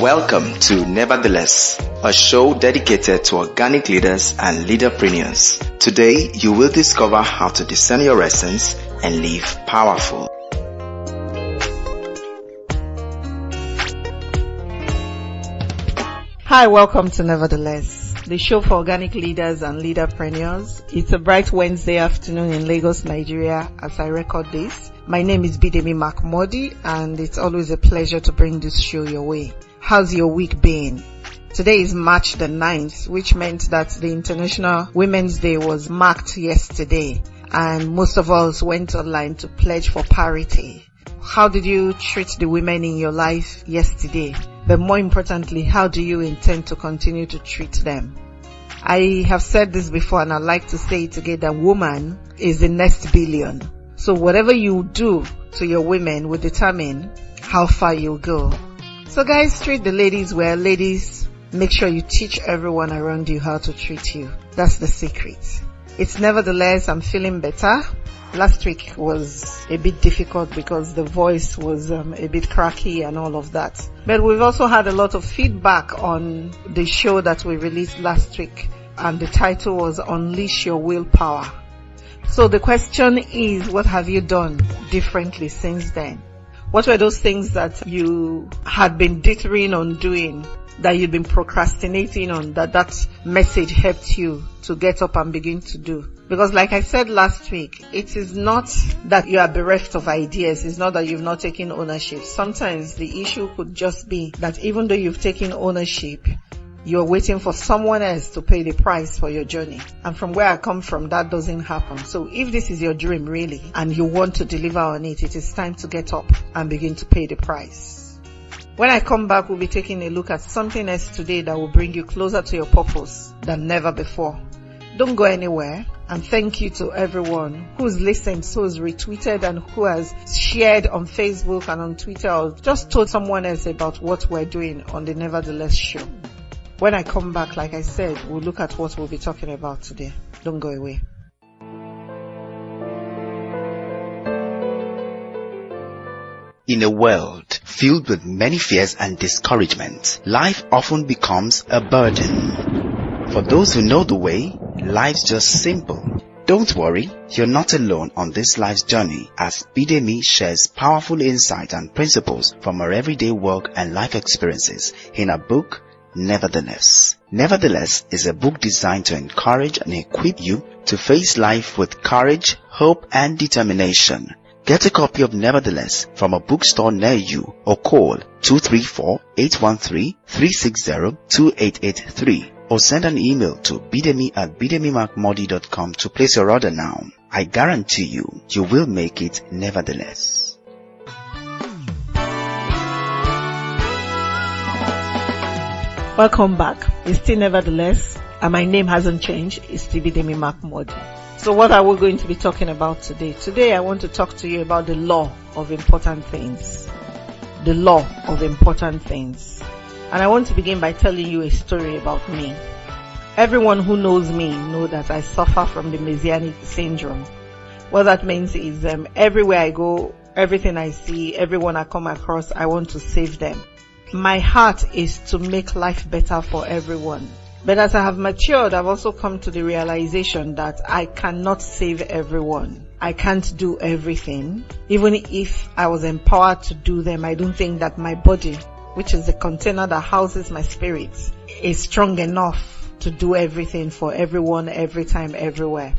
Welcome to Nevertheless, a show dedicated to organic leaders and leaderpreneurs. Today, you will discover how to discern your essence and live powerful. Hi, welcome to Nevertheless, the show for organic leaders and leaderpreneurs. It's a bright Wednesday afternoon in Lagos, Nigeria as I record this. My name is Bidemi Mark-Mordi, and it's always a pleasure to bring this show your way. How's your week been? Today is March the 9th, which meant that the International Women's Day was marked yesterday, and most of us went online to pledge for parity. How did you treat the women in your life yesterday? But more importantly, how do you intend to continue to treat them? I have said this before, and I'd like to say it again, that woman is the next billion. So whatever you do to your women will determine how far you'll go. So guys, treat the ladies well. Ladies, make sure you teach everyone around you how to treat you. That's the secret. It's Nevertheless, I'm feeling better. Last week was a bit difficult because the voice was a bit cracky and all of that. But we've also had a lot of feedback on the show that we released last week, and the title was Unleash Your Willpower. So the question is, what have you done differently since then? What were those things that you had been dithering on doing, that you'd been procrastinating on, that message helped you to get up and begin to do? Because like I said last week, it is not that you are bereft of ideas. It's not that you've not taken ownership. Sometimes the issue could just be that even though you've taken ownership, you're waiting for someone else to pay the price for your journey. And from where I come from, that doesn't happen. So if this is your dream really, and you want to deliver on it, it is time to get up and begin to pay the price. When I come back, we'll be taking a look at something else today that will bring you closer to your purpose than never before. Don't go anywhere. And thank you to everyone who's listened, who's retweeted, and who has shared on Facebook and on Twitter, or just told someone else about what we're doing on the Nevertheless show. When I come back, like I said, we'll look at what we'll be talking about today. Don't go away. In a world filled with many fears and discouragements, life often becomes a burden. For those who know the way, life's just simple. Don't worry, you're not alone on this life's journey, as Bidemi shares powerful insight and principles from her everyday work and life experiences in her book, Nevertheless. Nevertheless is a book designed to encourage and equip you to face life with courage, hope, and determination. Get a copy of Nevertheless from a bookstore near you or call 234-813-360-2883 or send an email to bidemi@bidemimarkmordi.com to place your order now. I guarantee you will make it nevertheless. Welcome back. It's still Nevertheless, and my name hasn't changed. It's still Bidemi Mark-Mordi. So what are we going to be talking about today? Today I want to talk to you about the law of important things. The law of important things. And I want to begin by telling you a story about me. Everyone who knows me knows that I suffer from the Messianic syndrome. What that means is everywhere I go, everything I see, everyone I come across, I want to save them. My heart is to make life better for everyone. But as I have matured, I've also come to the realization that I cannot save everyone. I can't do everything. Even if I was empowered to do them, I don't think that my body, which is the container that houses my spirit, is strong enough to do everything for everyone, every time, everywhere.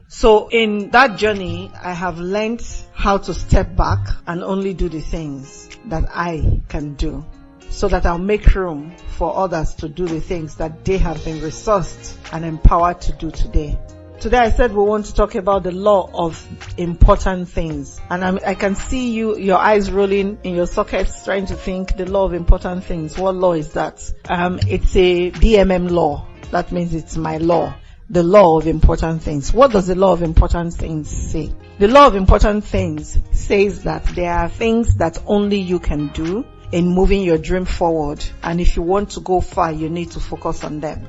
So in that journey, I have learned how to step back and only do the things that I can do, so that I'll make room for others to do the things that they have been resourced and empowered to do today. Today I said we want to talk about the law of important things. And I can see your eyes rolling in your sockets trying to think the law of important things. What law is that? It's a BMM law. That means it's my law. The law of important things. What does the law of important things say? The law of important things says that there are things that only you can do in moving your dream forward, and if you want to go far, you need to focus on them.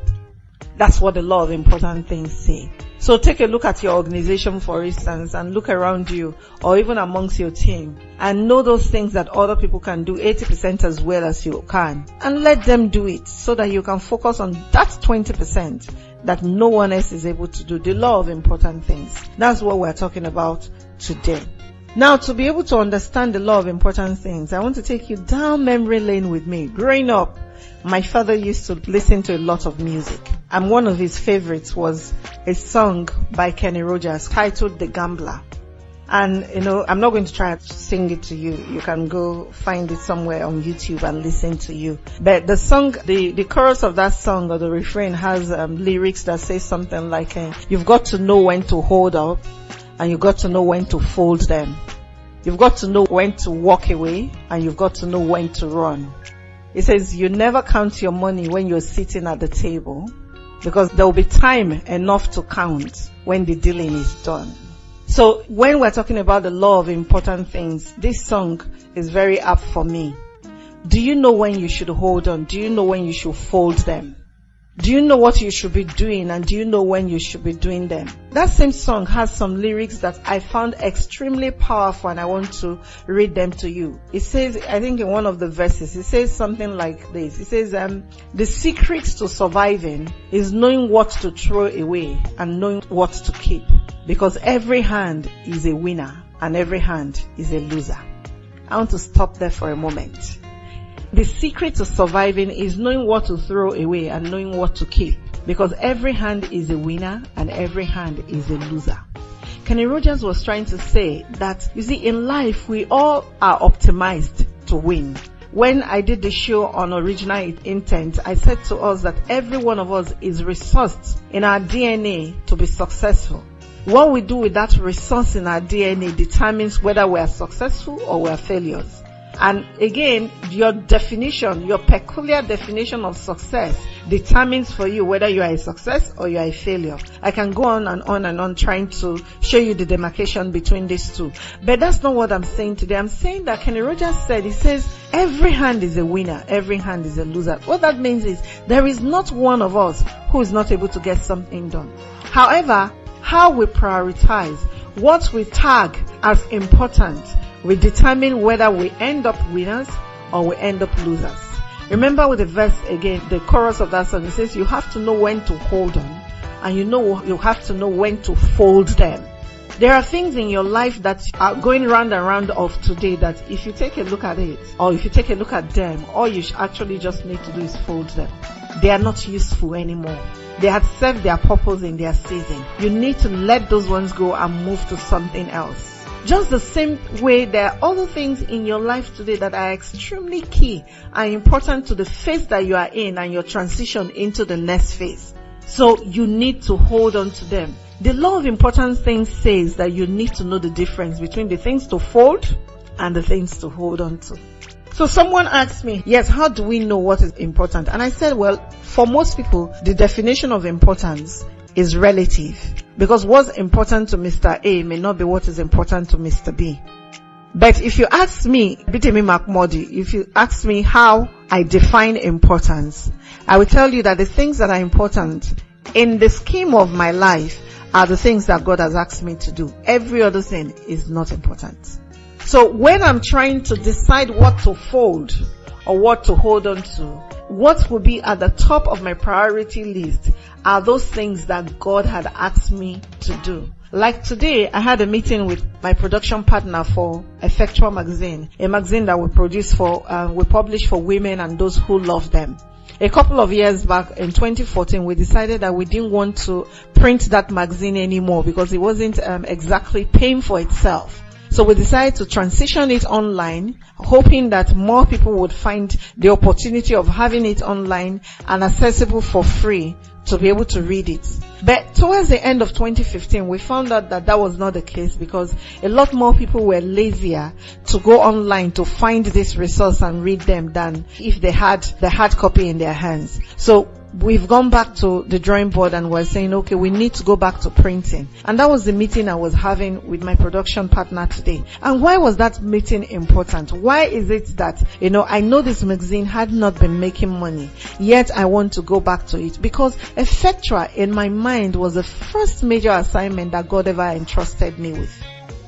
That's what the law of important things say. So take a look at your organization, for instance, and look around you or even amongst your team and know those things that other people can do 80% as well as you can, and let them do it so that you can focus on that 20% that no one else is able to do. The law of important things. That's what we're talking about today. Now, to be able to understand the law of important things, I want to take you down memory lane with me. Growing up, my father used to listen to a lot of music, and one of his favorites was a song by Kenny Rogers titled The Gambler. And I'm not going to try to sing it to you. You can go find it somewhere on YouTube and listen to you. But the song, the chorus of that song or the refrain has lyrics that say something like, you've got to know when to hold up and you've got to know when to fold them. You've got to know when to walk away and you've got to know when to run. It says you never count your money when you're sitting at the table, because there will be time enough to count when the dealing is done. So when we're talking about the law of important things, this song is very apt for me. Do you know when you should hold on? Do you know when you should fold them? Do you know what you should be doing, and do you know when you should be doing them? That same song has some lyrics that I found extremely powerful, and I want to read them to you. It says, I think in one of the verses, it says something like this. It says, the secret to surviving is knowing what to throw away and knowing what to keep, because every hand is a winner and every hand is a loser. I want to stop there for a moment. The secret to surviving is knowing what to throw away and knowing what to keep, because every hand is a winner and every hand is a loser. Kenny Rogers was trying to say that, you see, in life we all are optimized to win. When I did the show on original intent, I said to us that every one of us is resourced in our DNA to be successful. What we do with that resource in our DNA determines whether we are successful or we are failures. And again, your definition, your peculiar definition of success determines for you whether you are a success or you are a failure. I can go on and on and on trying to show you the demarcation between these two. But that's not what I'm saying today. I'm saying that Kenny Rogers said, he says, every hand is a winner, every hand is a loser. What that means is there is not one of us who is not able to get something done. However, how we prioritize, what we tag as important, we determine whether we end up winners or we end up losers. Remember with the verse again, the chorus of that song, it says you have to know when to hold on and you have to know when to fold them. There are things in your life that are going round and round of today that if you take a look at it or if you take a look at them, all you actually just need to do is fold them. They are not useful anymore. They had served their purpose in their season. You need to let those ones go and move to something else. Just the same way, there are other things in your life today that are extremely key and important to the phase that you are in and your transition into the next phase. So you need to hold on to them. The law of important things says that you need to know the difference between the things to fold and the things to hold on to. So someone asked me, yes, how do we know what is important? And I said, well, for most people, the definition of importance is relative, because what's important to Mr. A may not be what is important to Mr. B. But if you ask me, Bidemi Mark-Mordi, if you ask me how I define importance, I will tell you that the things that are important in the scheme of my life are the things that God has asked me to do. Every other thing is not important. So when I'm trying to decide what to fold or what to hold on to, what will be at the top of my priority list are those things that God had asked me to do. Like today, I had a meeting with my production partner for Effectual Magazine, a magazine that we publish for women and those who love them. A couple of years back in 2014, we decided that we didn't want to print that magazine anymore because it wasn't exactly paying for itself. So we decided to transition it online, hoping that more people would find the opportunity of having it online and accessible for free to be able to read it. But towards the end of 2015, we found out that that was not the case because a lot more people were lazier to go online to find this resource and read them than if they had the hard copy in their hands. So we've gone back to the drawing board and we're saying, okay, we need to go back to printing. And that was the meeting I was having with my production partner today. And why was that meeting important? Why is it that, I know this magazine had not been making money, yet I want to go back to it? Because Effectua, in my mind, mind was the first major assignment that God ever entrusted me with.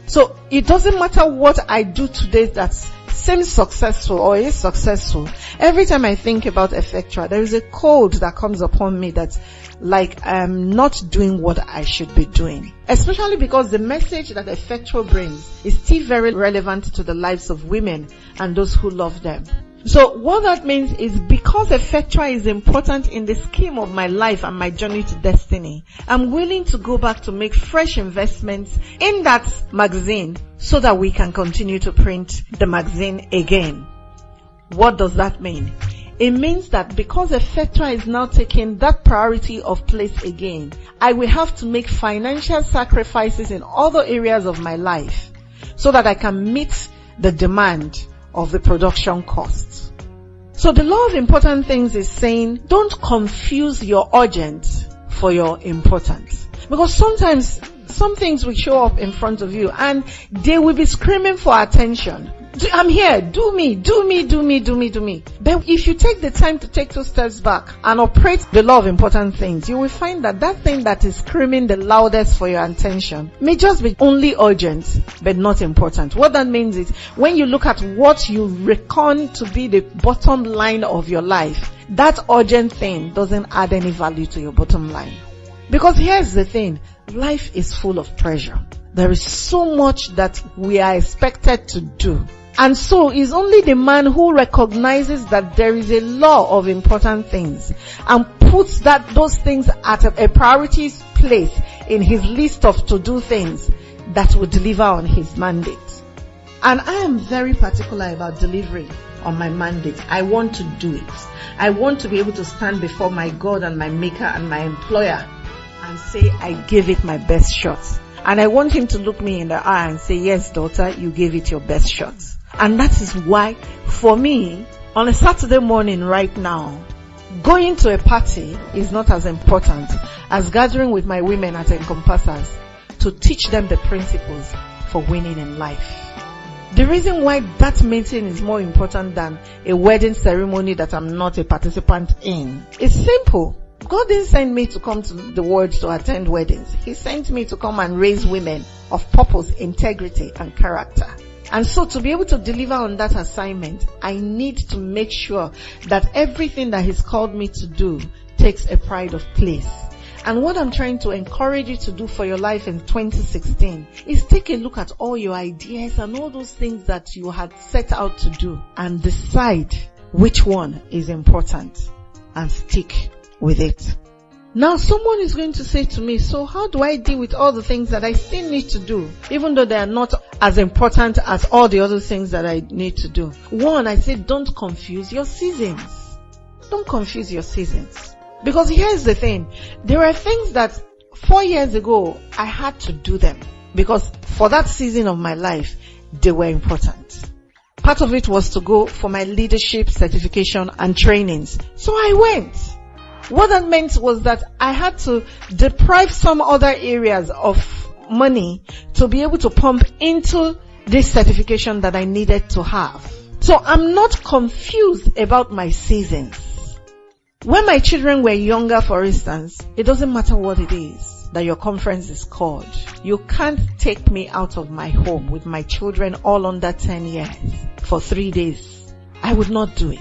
So it doesn't matter what I do today that seems successful or is successful. Every time I think about Effectua, there is a cold that comes upon me that's like I'm not doing what I should be doing. Especially because the message that Effectua brings is still very relevant to the lives of women and those who love them. So what that means is because Effectua is important in the scheme of my life and my journey to destiny, I'm willing to go back to make fresh investments in that magazine so that we can continue to print the magazine again. What does that mean? It means that because Effectua is now taking that priority of place again, I will have to make financial sacrifices in other areas of my life so that I can meet the demand of the production costs. So the law of important things is saying, don't confuse your urgent for your important. Because sometimes some things will show up in front of you and they will be screaming for attention. I'm here, do me. But if you take the time to take 2 steps back and operate the law of important things, you will find that that thing that is screaming the loudest for your attention may just be only urgent, but not important. What that means is when you look at what you reckon to be the bottom line of your life, that urgent thing doesn't add any value to your bottom line. Because here's the thing, life is full of pressure. There is so much that we are expected to do. And so it's only the man who recognizes that there is a law of important things and puts those things at a priority place in his list of to-do things that will deliver on his mandate. And I am very particular about delivery on my mandate. I want to do it. I want to be able to stand before my God and my maker and my employer and say I gave it my best shot. And I want him to look me in the eye and say, yes, daughter, you gave it your best shot. And that is why, for me, on a Saturday morning right now, going to a party is not as important as gathering with my women at Encompassers to teach them the principles for winning in life. The reason why that meeting is more important than a wedding ceremony that I'm not a participant in is simple. God didn't send me to come to the world to attend weddings. He sent me to come and raise women of purpose, integrity, and character. And so to be able to deliver on that assignment, I need to make sure that everything that He's called me to do takes a pride of place. And what I'm trying to encourage you to do for your life in 2016 is take a look at all your ideas and all those things that you had set out to do and decide which one is important and stick with it. Now someone is going to say to me, so how do I deal with all the things that I still need to do, even though they are not as important as all the other things that I need to do? One, I say don't confuse your seasons. Don't confuse your seasons. Because here's the thing, there are things that 4 years ago I had to do them because for that season of my life, they were important. Part of it was to go for my leadership certification and trainings. So I went. What that meant was that I had to deprive some other areas of money to be able to pump into this certification that I needed to have. So I'm not confused about my seasons. When my children were younger, for instance, it doesn't matter what it is that your conference is called. You can't take me out of my home with my children all under 10 years for 3 days. I would not do it.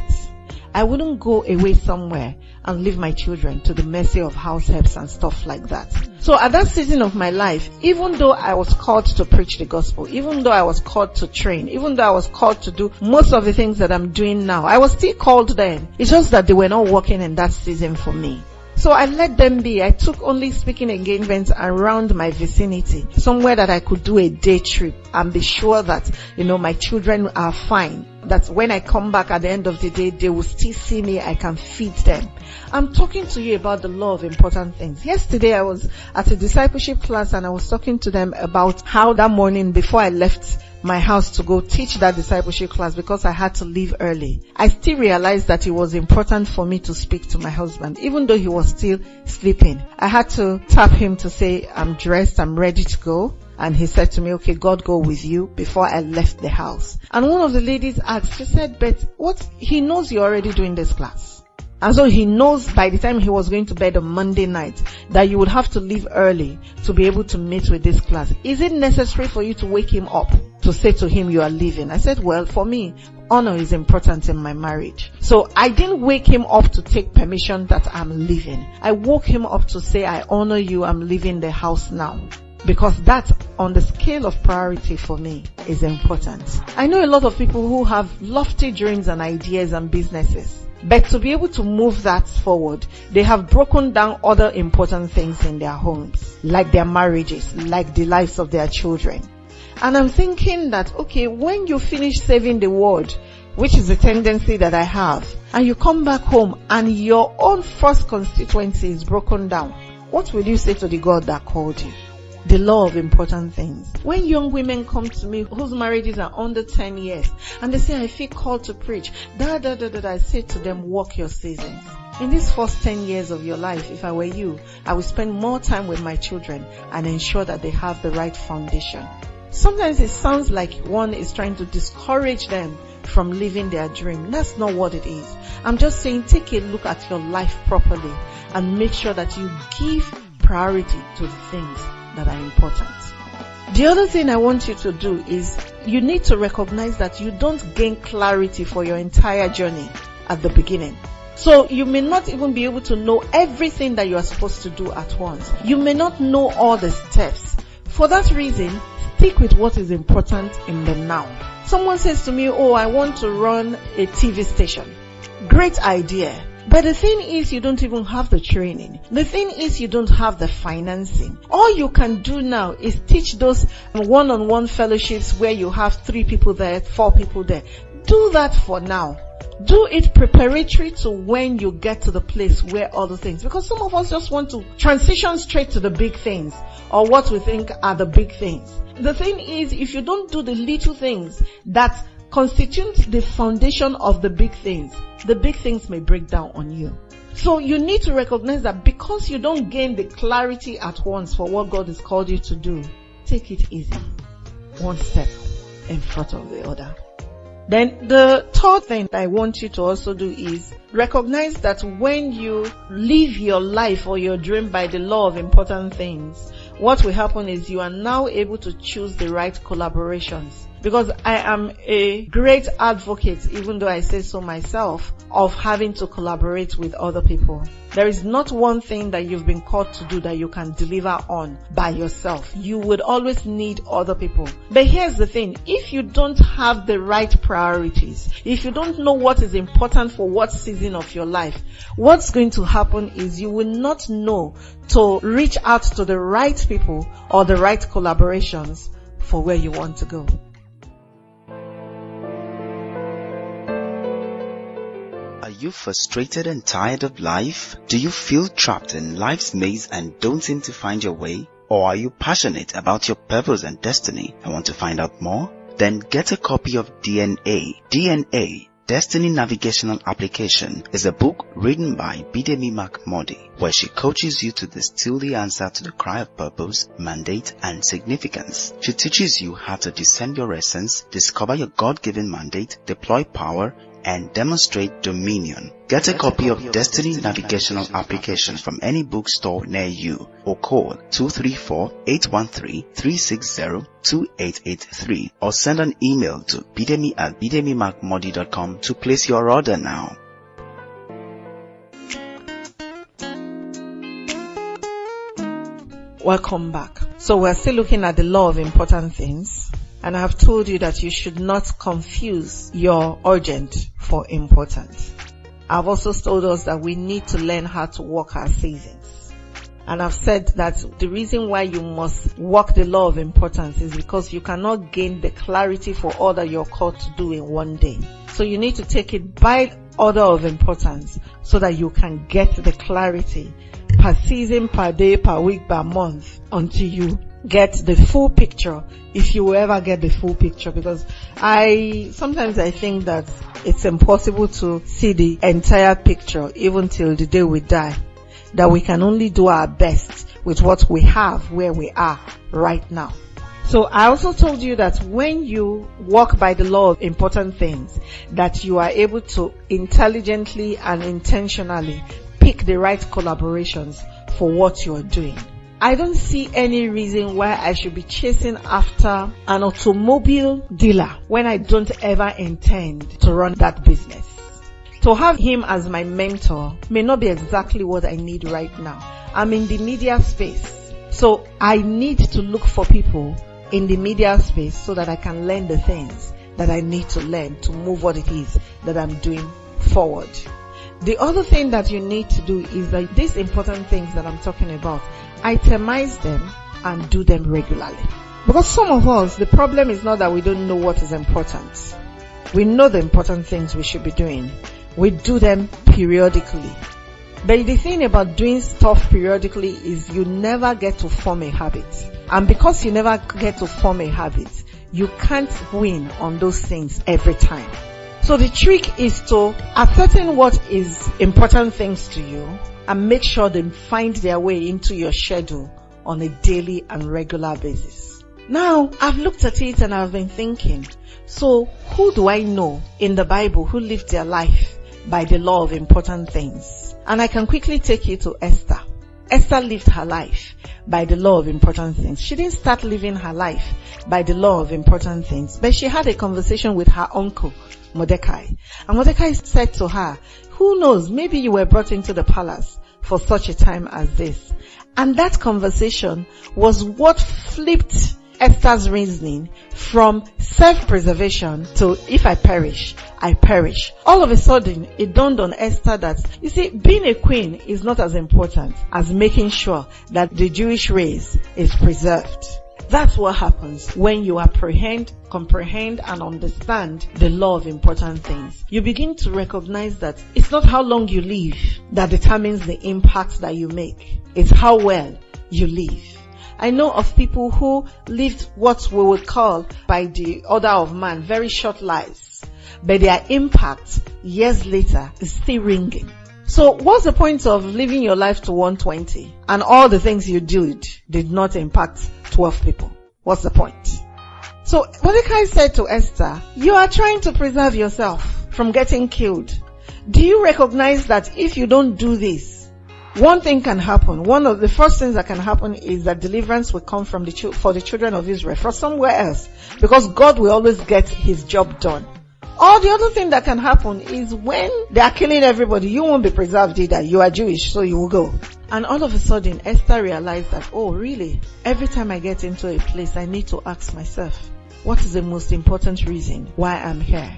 I wouldn't go away somewhere and leave my children to the mercy of house helps and stuff like that. So at that season of my life, even though I was called to preach the gospel, even though I was called to train, even though I was called to do most of the things that I'm doing now, I was still called then. It's just that they were not working in that season for me. So I let them be. I took only speaking engagements around my vicinity, somewhere that I could do a day trip and be sure that, my children are fine. That when I come back at the end of the day, they will still see me. I can feed them. I'm talking to you about the law of important things. Yesterday I was at a discipleship class and I was talking to them about how that morning before I left my house to go teach that discipleship class, because I had to leave early, I still realized that it was important for me to speak to my husband, even though he was still sleeping. I had to tap him to say, I'm dressed, I'm ready to go. And he said to me, okay, God go with you, before I left the house. And one of the ladies asked, she said, but he knows you're already doing this class. And so he knows by the time he was going to bed on Monday night that you would have to leave early to be able to meet with this class. Is it necessary for you to wake him up to say to him you are leaving? I said, well, for me, honor is important in my marriage. So I didn't wake him up to take permission that I'm leaving. I woke him up to say, I honor you, I'm leaving the house now. Because that, on the scale of priority for me, is important. I know a lot of people who have lofty dreams and ideas and businesses. But to be able to move that forward, they have broken down other important things in their homes, like their marriages, like the lives of their children. And I'm thinking that, okay, when you finish saving the world, which is a tendency that I have, and you come back home and your own first constituency is broken down, what will you say to the God that called you? The law of important things. When young women come to me whose marriages are under 10 years and they say, I feel called to preach, I say to them, walk your seasons. In these first 10 years of your life, if I were you, I would spend more time with my children and ensure that they have the right foundation. Sometimes it sounds like one is trying to discourage them from living their dream. That's not what it is. I'm just saying, take a look at your life properly and make sure that you give priority to the things that are important. The other thing I want you to do is you need to recognize that you don't gain clarity for your entire journey at the beginning. So you may not even be able to know everything that you are supposed to do at once. You may not know all the steps. For that reason, stick with what is important in the now. Someone says to me, oh, I want to run a TV station. Great idea. But the thing is, you don't even have the training. The thing is, you don't have the financing. All you can do now is teach those one-on-one fellowships where you have 3 people there, 4 people there. Do that for now. Do it preparatory to when you get to the place where all the things, because some of us just want to transition straight to the big things or what we think are the big things. The thing is, if you don't do the little things that constitute the foundation of the big things may break down on you. So you need to recognize that because you don't gain the clarity at once for what God has called you to do, take it easy. One step in front of the other. Then the third thing I want you to also do is recognize that when you live your life or your dream by the law of important things, what will happen is you are now able to choose the right collaborations. Because I am a great advocate, even though I say so myself, of having to collaborate with other people. There is not one thing that you've been called to do that you can deliver on by yourself. You would always need other people. But here's the thing, if you don't have the right priorities, if you don't know what is important for what season of your life, what's going to happen is you will not know to reach out to the right people or the right collaborations for where you want to go. Are you frustrated and tired of life? Do you feel trapped in life's maze and don't seem to find your way? Or are you passionate about your purpose and destiny and want to find out more? Then get a copy of DNA. DNA, Destiny Navigational Application, is a book written by Bidemi Mark-Mordi, where she coaches you to distill the answer to the cry of purpose, mandate, and significance. She teaches you how to discern your essence, discover your God-given mandate, deploy power, and demonstrate dominion. Get a copy of Destiny Navigational Application from any bookstore near you or call 234-813-360-2883 or send an email to bidemi@bidemimarkmodi.com to place your order now. Welcome back. So we're still looking at the law of important things. And I have told you that you should not confuse your urgent for important. I've also told us that we need to learn how to walk our seasons. And I've said that the reason why you must walk the law of importance is because you cannot gain the clarity for all that you're called to do in one day. So you need to take it by order of importance so that you can get the clarity per season, per day, per week, per month until you get the full picture, if you will ever get the full picture. Because sometimes I think that it's impossible to see the entire picture even till the day we die, that we can only do our best with what we have where we are right now. So I also told you that when you walk by the law of important things, that you are able to intelligently and intentionally pick the right collaborations for what you are doing. I don't see any reason why I should be chasing after an automobile dealer when I don't ever intend to run that business. To have him as my mentor may not be exactly what I need right now. I'm in the media space, so I need to look for people in the media space so that I can learn the things that I need to learn to move what it is that I'm doing forward. The other thing that you need to do is that these important things that I'm talking about, itemize them and do them regularly. Because some of us, the problem is not that we don't know what is important. We know the important things we should be doing. We do them periodically. But the thing about doing stuff periodically is you never get to form a habit. And because you never get to form a habit, you can't win on those things every time. So the trick is to ascertain what is important things to you and make sure they find their way into your schedule on a daily and regular basis. Now, I've looked at it and I've been thinking, so who do I know in the Bible who lived their life by the law of important things? And I can quickly take you to Esther. Esther lived her life by the law of important things. She didn't start living her life by the law of important things, but she had a conversation with her uncle, Mordecai. And Mordecai said to her, who knows, maybe you were brought into the palace for such a time as this. And that conversation was what flipped Esther's reasoning from self-preservation to if I perish, I perish. All of a sudden, it dawned on Esther that, you see, being a queen is not as important as making sure that the Jewish race is preserved. That's what happens when you apprehend, comprehend, and understand the law of important things. You begin to recognize that it's not how long you live that determines the impact that you make. It's how well you live. I know of people who lived what we would call, by the order of man, very short lives, but their impact years later is still ringing. So what's the point of living your life to 120 and all the things you did not impact 12 people? What's the point? So Mordecai said to Esther, you are trying to preserve yourself from getting killed. Do you recognize that if you don't do this, one thing can happen? One of the first things that can happen is that deliverance will come from for the children of Israel from somewhere else, because God will always get his job done. Or the other thing that can happen is when they are killing everybody, you won't be preserved either. You are Jewish, so you will go. And all of a sudden, Esther realized that, oh really? Every time I get into a place, I need to ask myself, what is the most important reason why I'm here?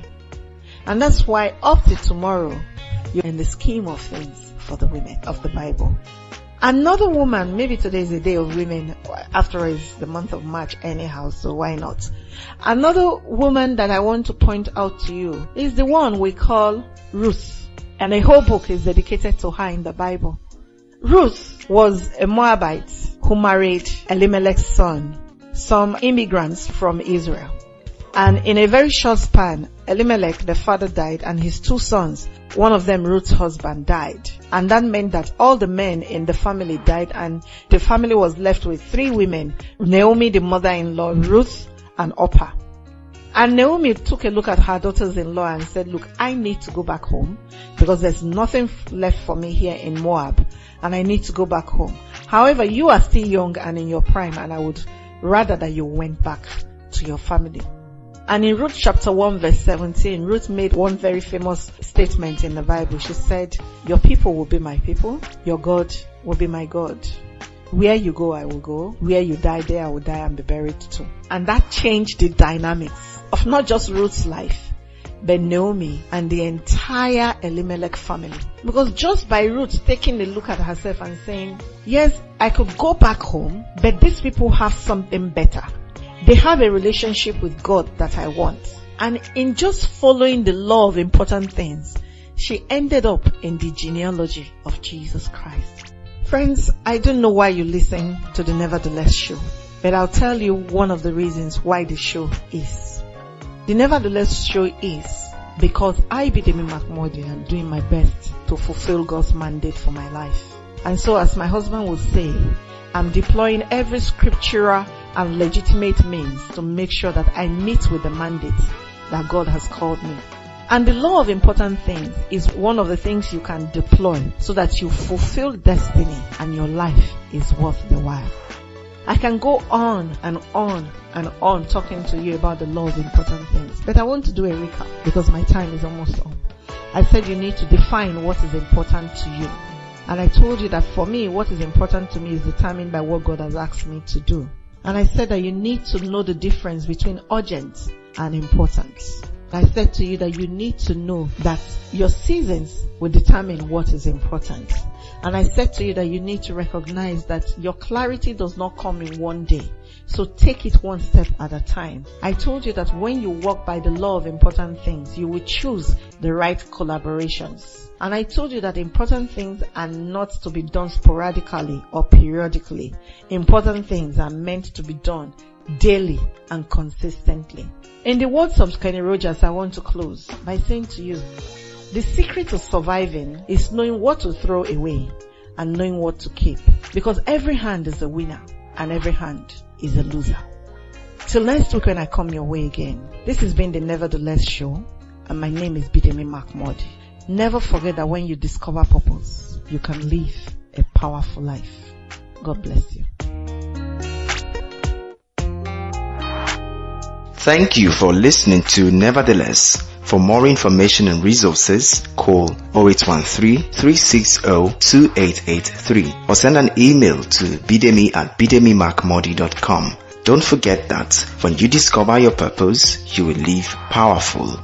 And that's why up to tomorrow, you're in the scheme of things for the women of the Bible. Another woman, maybe today is a day of women, after all it's the month of March anyhow, so why not? Another woman that I want to point out to you is the one we call Ruth. And a whole book is dedicated to her in the Bible. Ruth was a Moabite who married Elimelech's son, some immigrants from Israel. And in a very short span, Elimelech, the father, died, and his two sons, one of them, Ruth's husband, died. And that meant that all the men in the family died, and the family was left with three women, Naomi, the mother-in-law, Ruth, and Orpah. And Naomi took a look at her daughters-in-law and said, look, I need to go back home because there's nothing left for me here in Moab, and I need to go back home. However, you are still young and in your prime, and I would rather that you went back to your family. And in Ruth chapter 1 verse 17, Ruth made one very famous statement in the Bible. She said, your people will be my people, your God will be my God. Where you go, I will go. Where you die, there I will die and be buried too. And that changed the dynamics of not just Ruth's life, but Naomi and the entire Elimelech family. Because just by Ruth taking a look at herself and saying, yes, I could go back home, but these people have something better. They have a relationship with God that I want. And in just following the law of important things, she ended up in the genealogy of Jesus Christ. Friends, I don't know why you listen to the Nevertheless show, but I'll tell you one of the reasons why the show is. The Nevertheless show is because I, Bidemi Mark-Mordi, am doing my best to fulfill God's mandate for my life. And so, as my husband would say, I'm deploying every scriptural and legitimate means to make sure that I meet with the mandate that God has called me. And the law of important things is one of the things you can deploy so that you fulfill destiny and your life is worth the while. I can go on and on and on talking to you about the law of important things, but I want to do a recap because my time is almost up. I said you need to define what is important to you. And I told you that for me, what is important to me is determined by what God has asked me to do. And I said that you need to know the difference between urgent and important. I said to you that you need to know that your seasons will determine what is important. And I said to you that you need to recognize that your clarity does not come in one day. So take it one step at a time. I told you that when you walk by the law of important things, you will choose the right collaborations. And I told you that important things are not to be done sporadically or periodically. Important things are meant to be done daily and consistently. In the words of Kenny Rogers, I want to close by saying to you, the secret to surviving is knowing what to throw away and knowing what to keep. Because every hand is a winner and every hand is a loser. Till next week when I come your way again, this has been the Nevertheless Show and my name is Bidemi Mark-Mordi. Never forget that when you discover purpose, you can live a powerful life. God bless you. Thank you for listening to Nevertheless. For more information and resources, call 0813-360-2883 or send an email to bidemi@bidemimarkmordi.com. Don't forget that when you discover your purpose, you will live powerful.